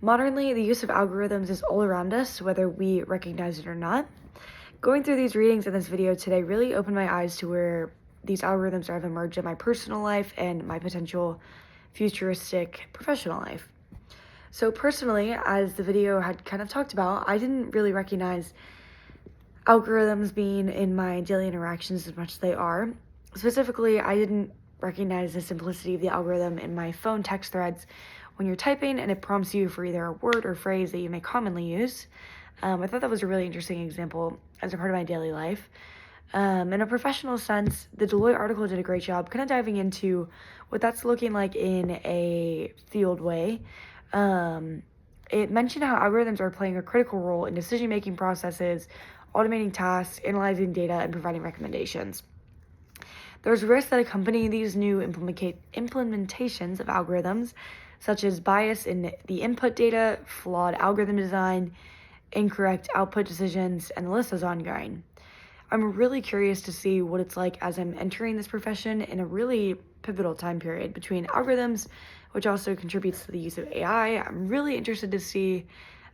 Modernly, the use of algorithms is all around us, whether we recognize it or not. Going through these readings in this video today really opened my eyes to where these algorithms have emerged in my personal life and my potential futuristic professional life. So personally, as the video had kind of talked about, I didn't really recognize algorithms being in my daily interactions as much as they are. Specifically, I didn't recognize the simplicity of the algorithm in my phone text threads when you're typing and it prompts you for either a word or phrase that you may commonly use. I thought that was a really interesting example as a part of my daily life. In a professional sense, the Deloitte article did a great job kind of diving into what that's looking like in a field way. It mentioned how algorithms are playing a critical role in decision-making processes, automating tasks, analyzing data, and providing recommendations. There's risks that accompany these new implementations of algorithms, such as bias in the input data, flawed algorithm design, incorrect output decisions, and the list is ongoing. I'm really curious to see what it's like as I'm entering this profession in a really pivotal time period between algorithms, which also contributes to the use of AI. I'm really interested to see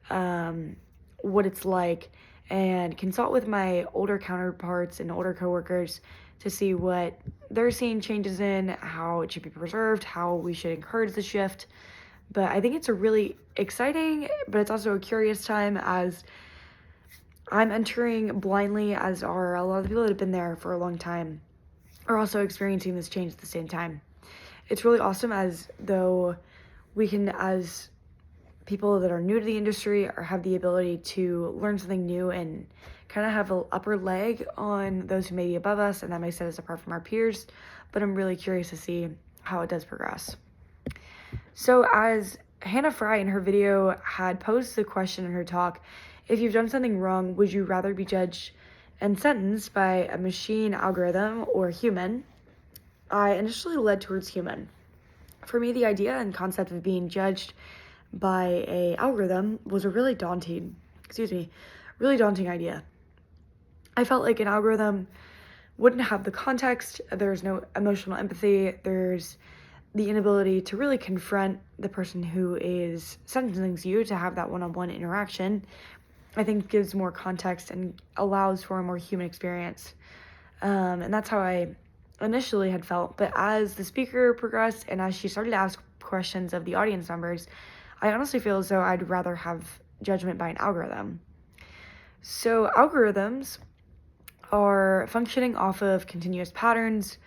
what it's like and consult with my older counterparts and older coworkers to see what they're seeing changes in, how it should be preserved, how we should encourage the shift. But I think it's a really exciting, but it's also a curious time as I'm entering blindly, as are a lot of the people that have been there for a long time, are also experiencing this change at the same time. It's really awesome as though we can, as people that are new to the industry, or have the ability to learn something new and kind of have an upper leg on those who may be above us, and that may set us apart from our peers. But I'm really curious to see how it does progress. So as Hannah Fry in her video had posed the question in her talk, if you've done something wrong, would you rather be judged and sentenced by a machine algorithm or human? I initially led towards human. For me, the idea and concept of being judged by a algorithm was a really daunting idea. I felt like an algorithm wouldn't have the context, there's no emotional empathy, there's the inability to really confront the person who is sentencing you to have that one-on-one interaction. I think gives more context and allows for a more human experience. And that's how I initially had felt. But as the speaker progressed and as she started to ask questions of the audience members, I honestly feel as though I'd rather have judgment by an algorithm. So algorithms are functioning off of continuous patterns,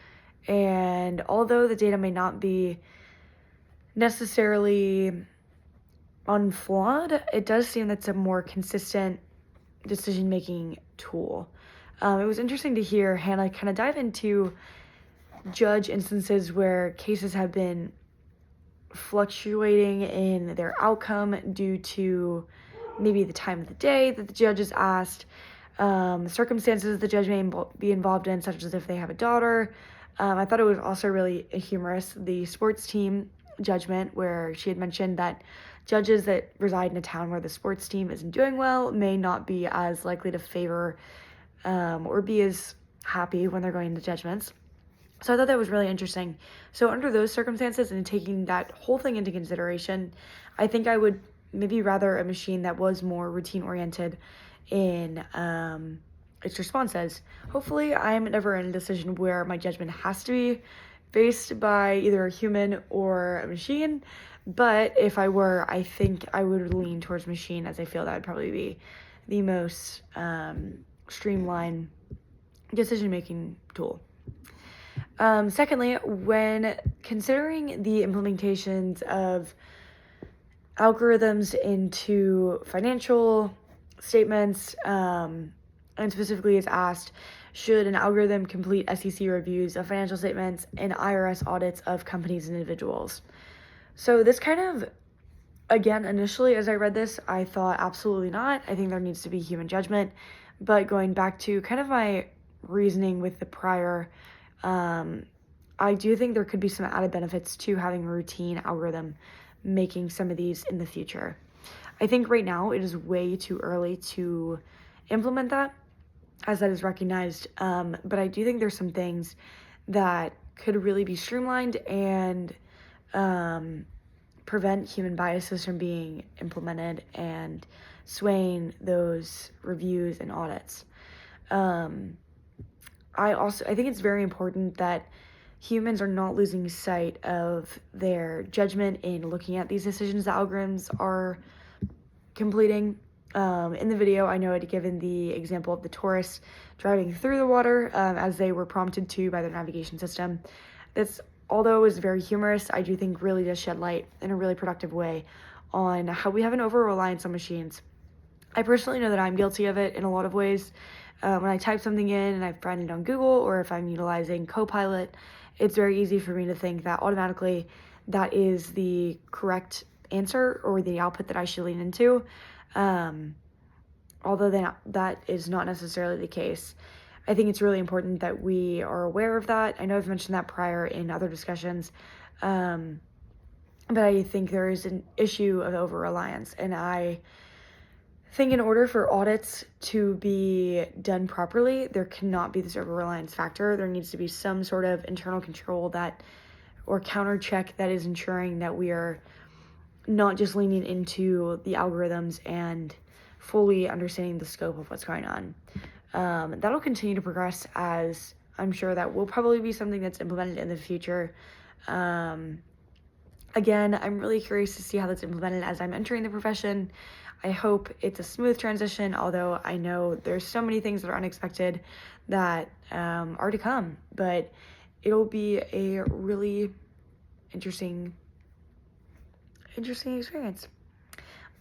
and although the data may not be necessarily unflawed, it does seem that's a more consistent decision-making tool. It was interesting to hear Hannah kind of dive into judge instances where cases have been fluctuating in their outcome due to maybe the time of the day that the judge is asked, circumstances the judge may be involved in, such as if they have a daughter. I thought it was also really humorous, the sports team judgment, where she had mentioned that judges that reside in a town where the sports team isn't doing well may not be as likely to favor or be as happy when they're going into judgments. So I thought that was really interesting. So under those circumstances and taking that whole thing into consideration, I think I would maybe rather a machine that was more routine-oriented in its responses. Hopefully, I'm never in a decision where my judgment has to be based by either a human or a machine. But if I were, I think I would lean towards machine, as I feel that would probably be the most streamlined decision-making tool. Secondly, when considering the implementations of algorithms into financial statements, and specifically is asked, should an algorithm complete SEC reviews of financial statements and IRS audits of companies and individuals? So this kind of, again, initially as I read this, I thought absolutely not. I think there needs to be human judgment. But going back to kind of my reasoning with the prior, I do think there could be some added benefits to having a routine algorithm making some of these in the future. I think right now it is way too early to implement that, as that is recognized, but I do think there's some things that could really be streamlined and prevent human biases from being implemented and swaying those reviews and audits. I think it's very important that humans are not losing sight of their judgment in looking at these decisions the algorithms are completing. In the video, I know I'd given the example of the tourists driving through the water as they were prompted to by their navigation system. This, although it was very humorous, I do think really does shed light in a really productive way on how we have an over-reliance on machines. I personally know that I'm guilty of it in a lot of ways. When I type something in and I find it on Google, or if I'm utilizing Copilot, it's very easy for me to think that automatically that is the correct answer or the output that I should lean into. Although that is not necessarily the case. I think it's really important that we are aware of that. I know I've mentioned that prior in other discussions, but I think there is an issue of over-reliance, and I think in order for audits to be done properly, there cannot be this over-reliance factor. There needs to be some sort of internal control or counter check that is ensuring that we are not just leaning into the algorithms and fully understanding the scope of what's going on. That'll continue to progress, as I'm sure that will probably be something that's implemented in the future. Again, I'm really curious to see how that's implemented as I'm entering the profession. I hope it's a smooth transition, although I know there's so many things that are unexpected that are to come, but it'll be a really interesting experience.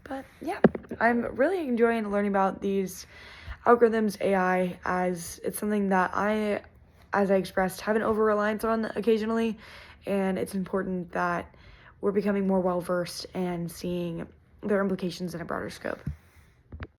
But yeah, I'm really enjoying learning about these algorithms, AI, as it's something that as I expressed, have an over-reliance on occasionally, and it's important that we're becoming more well-versed and seeing their implications in a broader scope.